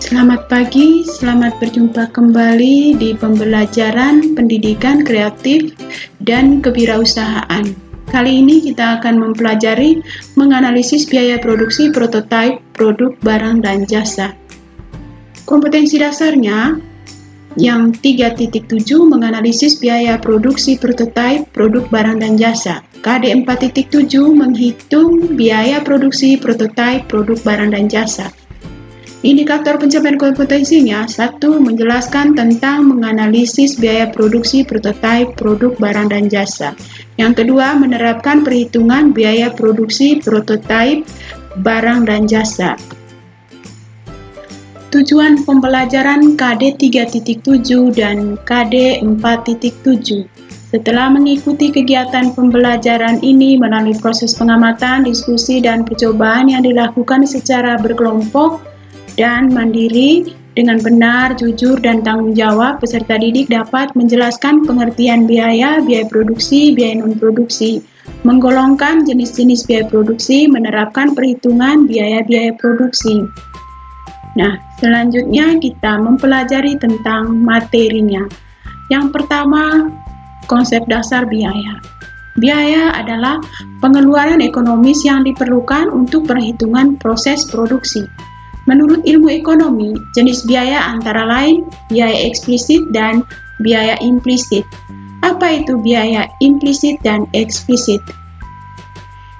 Selamat pagi, selamat berjumpa kembali di pembelajaran pendidikan kreatif dan kewirausahaan. Kali ini kita akan mempelajari menganalisis biaya produksi prototipe produk barang dan jasa. Kompetensi dasarnya yang 3.7 menganalisis biaya produksi prototipe produk barang dan jasa. KD 4.7 menghitung biaya produksi prototipe produk barang dan jasa. Indikator pencapaian kompetensinya 1. Menjelaskan tentang menganalisis biaya produksi prototipe produk barang dan jasa. Yang kedua, menerapkan perhitungan biaya produksi prototipe barang dan jasa. Tujuan pembelajaran KD 3.7 dan KD 4.7. Setelah mengikuti kegiatan pembelajaran ini melalui proses pengamatan, diskusi, dan percobaan yang dilakukan secara berkelompok dan mandiri dengan benar, jujur, dan tanggung jawab, peserta didik dapat menjelaskan pengertian biaya, biaya produksi, biaya non-produksi, menggolongkan jenis-jenis biaya produksi, menerapkan perhitungan biaya-biaya produksi. Nah, selanjutnya kita mempelajari tentang materinya. Yang pertama, konsep dasar biaya. Biaya adalah pengeluaran ekonomis yang diperlukan untuk perhitungan proses produksi. Menurut ilmu ekonomi, jenis biaya antara lain biaya eksplisit dan biaya implisit. Apa itu biaya implisit dan eksplisit?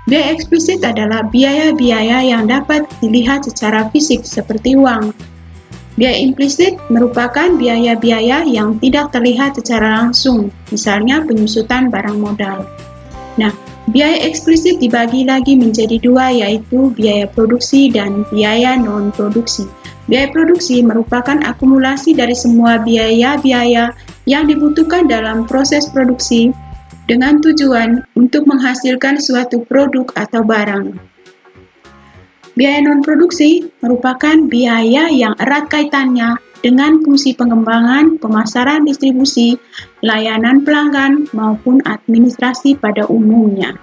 Biaya eksplisit adalah biaya-biaya yang dapat dilihat secara fisik seperti uang. Biaya implisit merupakan biaya-biaya yang tidak terlihat secara langsung, misalnya penyusutan barang modal. Nah, biaya eksplisit dibagi lagi menjadi dua, yaitu biaya produksi dan biaya non-produksi. Biaya produksi merupakan akumulasi dari semua biaya-biaya yang dibutuhkan dalam proses produksi dengan tujuan untuk menghasilkan suatu produk atau barang. Biaya non-produksi merupakan biaya yang erat kaitannya dengan fungsi pengembangan, pemasaran, distribusi, layanan pelanggan, maupun administrasi pada umumnya.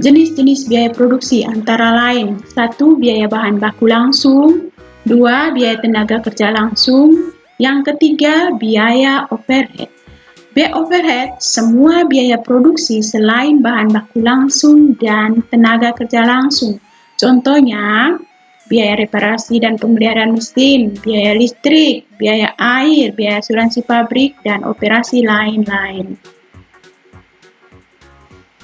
Jenis-jenis biaya produksi antara lain 1. Biaya bahan baku langsung, 2. Biaya tenaga kerja langsung, yang ketiga biaya overhead. Biaya overhead semua biaya produksi selain bahan baku langsung dan tenaga kerja langsung. Contohnya, biaya reparasi dan pemeliharaan mesin, biaya listrik, biaya air, biaya asuransi pabrik, dan operasi lain-lain.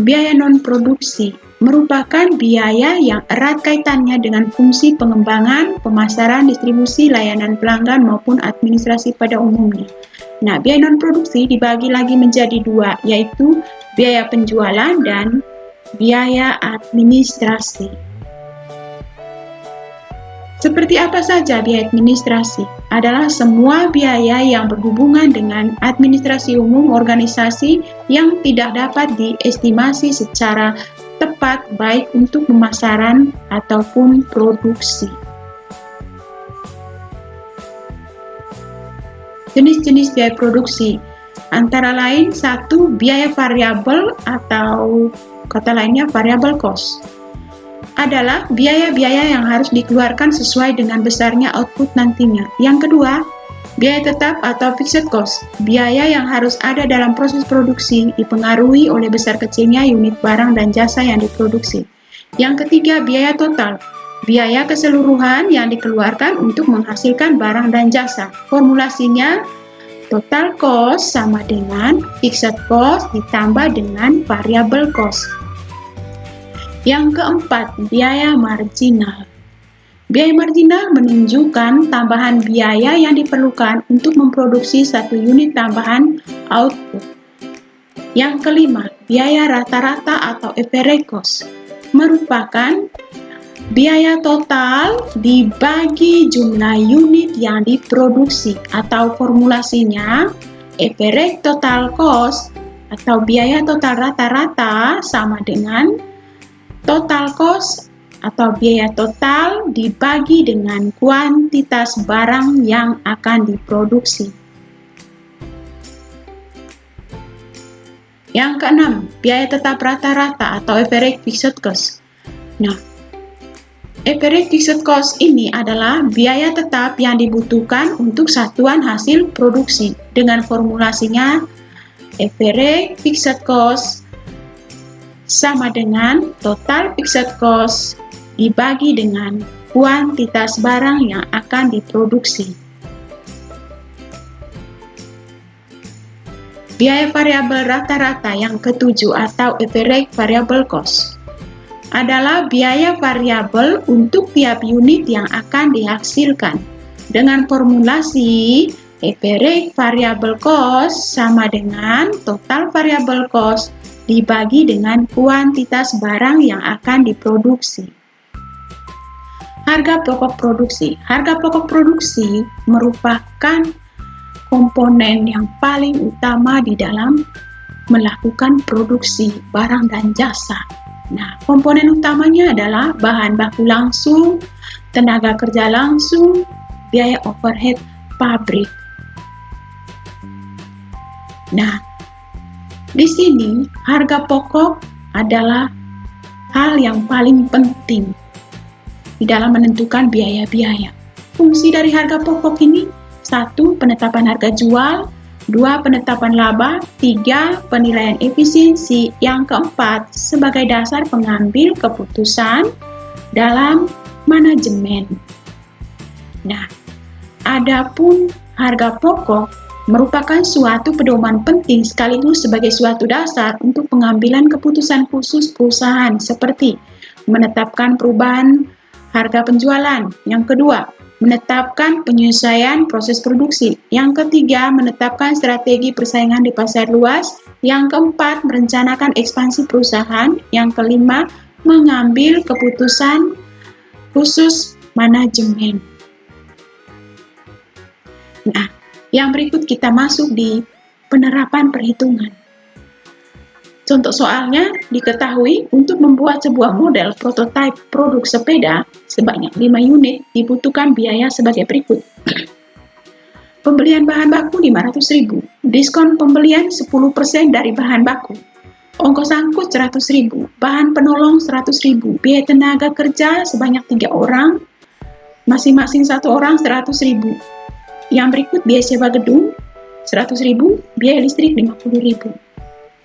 Biaya non-produksi merupakan biaya yang erat kaitannya dengan fungsi pengembangan, pemasaran, distribusi, layanan pelanggan, maupun administrasi pada umumnya. Nah, biaya non-produksi dibagi lagi menjadi dua, yaitu biaya penjualan dan biaya administrasi. Seperti apa saja biaya administrasi? Adalah semua biaya yang berhubungan dengan administrasi umum organisasi yang tidak dapat diestimasi secara tepat baik untuk pemasaran ataupun produksi. Jenis-jenis biaya produksi antara lain 1. Biaya variabel atau kata lainnya variable cost adalah biaya-biaya yang harus dikeluarkan sesuai dengan besarnya output nantinya. Yang kedua, biaya tetap atau fixed cost, biaya yang harus ada dalam proses produksi dipengaruhi oleh besar kecilnya unit barang dan jasa yang diproduksi. Yang ketiga, biaya total, biaya keseluruhan yang dikeluarkan untuk menghasilkan barang dan jasa. Formulasinya, total cost sama dengan fixed cost ditambah dengan variable cost. Yang keempat, biaya marginal. Biaya marginal menunjukkan tambahan biaya yang diperlukan untuk memproduksi satu unit tambahan output. Yang kelima, biaya rata-rata atau average cost merupakan biaya total dibagi jumlah unit yang diproduksi, atau formulasinya average total cost atau biaya total rata-rata sama dengan total cost atau biaya total dibagi dengan kuantitas barang yang akan diproduksi. Yang keenam, biaya tetap rata-rata atau average fixed cost. Nah, Average fixed cost ini adalah biaya tetap yang dibutuhkan untuk satuan hasil produksi. Dengan formulasinya, average fixed cost sama dengan total fixed cost dibagi dengan kuantitas barang yang akan diproduksi. Biaya variabel rata-rata yang ketujuh atau average variable cost adalah biaya variabel untuk tiap unit yang akan dihasilkan. Dengan formulasi average variable cost sama dengan total variable cost dibagi dengan kuantitas barang yang akan diproduksi. Harga pokok produksi. Harga pokok produksi merupakan komponen yang paling utama di dalam melakukan produksi barang dan jasa. Nah, komponen utamanya adalah bahan baku langsung, tenaga kerja langsung, biaya overhead pabrik. Nah, di sini harga pokok adalah hal yang paling penting di dalam menentukan biaya-biaya. Fungsi dari harga pokok ini: 1. Penetapan harga jual, 2. Penetapan laba, 3. Penilaian efisiensi, yang keempat sebagai dasar pengambil keputusan dalam manajemen. Nah, adapun harga pokok merupakan suatu pedoman penting sekaligus sebagai suatu dasar untuk pengambilan keputusan khusus perusahaan, seperti menetapkan perubahan harga penjualan. Yang kedua, menetapkan penyesuaian proses produksi. Yang ketiga, menetapkan strategi persaingan di pasar luas. Yang keempat, merencanakan ekspansi perusahaan. Yang kelima, mengambil keputusan khusus manajemen. Nah, yang berikut kita masuk di penerapan perhitungan. Contoh soalnya, diketahui untuk membuat sebuah model prototipe produk sepeda sebanyak 5 unit dibutuhkan biaya sebagai berikut. Pembelian bahan baku 500.000, diskon pembelian 10% dari bahan baku, ongkos angkut 100.000, bahan penolong 100.000, biaya tenaga kerja sebanyak 3 orang, masing-masing 1 orang 100.000. Yang berikut biaya sewa gedung 100.000, biaya listrik 50.000.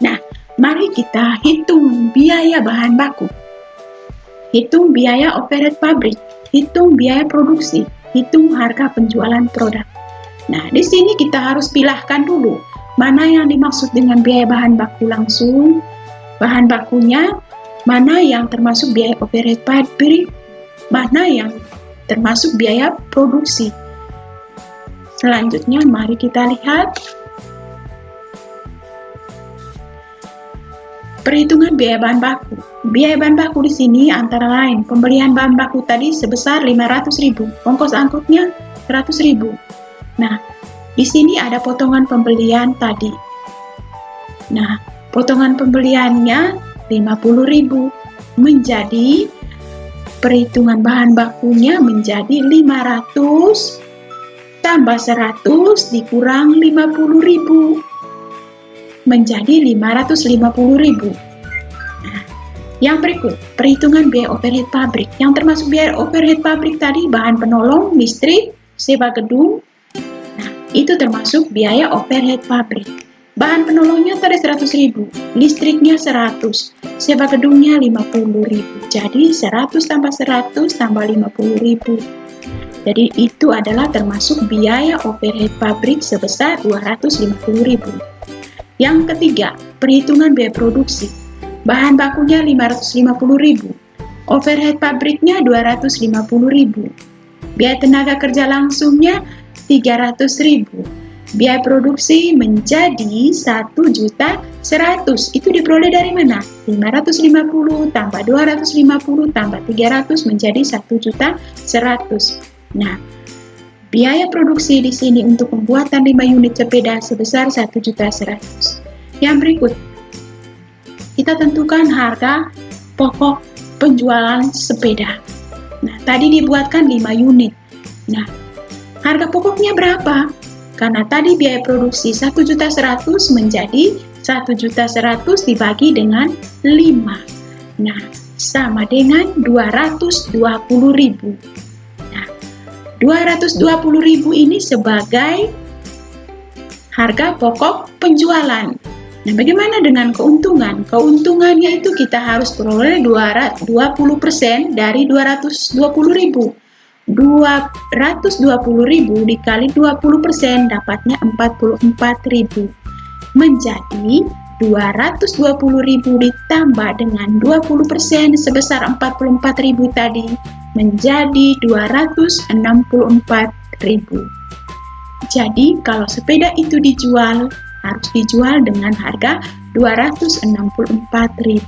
Nah, mari kita hitung biaya bahan baku, hitung biaya overhead pabrik, hitung biaya produksi, hitung harga penjualan produk. Nah, di sini kita harus pilahkan dulu mana yang dimaksud dengan biaya bahan baku langsung, bahan bakunya, mana yang termasuk biaya overhead pabrik, mana yang termasuk biaya produksi. Selanjutnya, mari kita lihat perhitungan biaya bahan baku. Biaya bahan baku di sini antara lain pembelian bahan baku tadi sebesar 500.000, ongkos angkutnya 100.000. Nah, di sini ada potongan pembelian tadi. Nah, potongan pembeliannya 50.000, menjadi perhitungan bahan bakunya menjadi 500 tambah 100 dikurang 50.000 menjadi 550.000. Nah, yang berikut perhitungan biaya overhead pabrik. Yang termasuk biaya overhead pabrik tadi bahan penolong, listrik, sewa gedung. Nah, itu termasuk biaya overhead pabrik. Bahan penolongnya tadi 100.000, listriknya 100, sewa gedungnya 50.000. Jadi 100 tambah 100 tambah 50.000. Jadi itu adalah termasuk biaya overhead pabrik sebesar 250.000. Yang ketiga, perhitungan biaya produksi. Bahan bakunya 550.000, overhead pabriknya 250.000. Biaya tenaga kerja langsungnya 300.000. Biaya produksi menjadi 1.100.000. Itu diperoleh dari mana? 550 tambah 250 tambah 300 menjadi 1.100.000. Nah, biaya produksi di sini untuk pembuatan 5 unit sepeda sebesar 1.100.000. Yang berikut, kita tentukan harga pokok penjualan sepeda. Nah, tadi dibuatkan 5 unit. Nah, harga pokoknya berapa? Karena tadi biaya produksi 1.100.000 menjadi 1.100.000 dibagi dengan 5. Nah, sama dengan 220.000. Nah, 220.000 ini sebagai harga pokok penjualan. Nah, bagaimana dengan keuntungan? Keuntungannya itu kita harus peroleh 20% dari 220.000. 220.000 dikali 20% dapatnya 44.000. Menjadi 220.000 ditambah dengan 20% sebesar 44.000 tadi menjadi 264.000. Jadi kalau sepeda itu dijual, harus dijual dengan harga 264.000.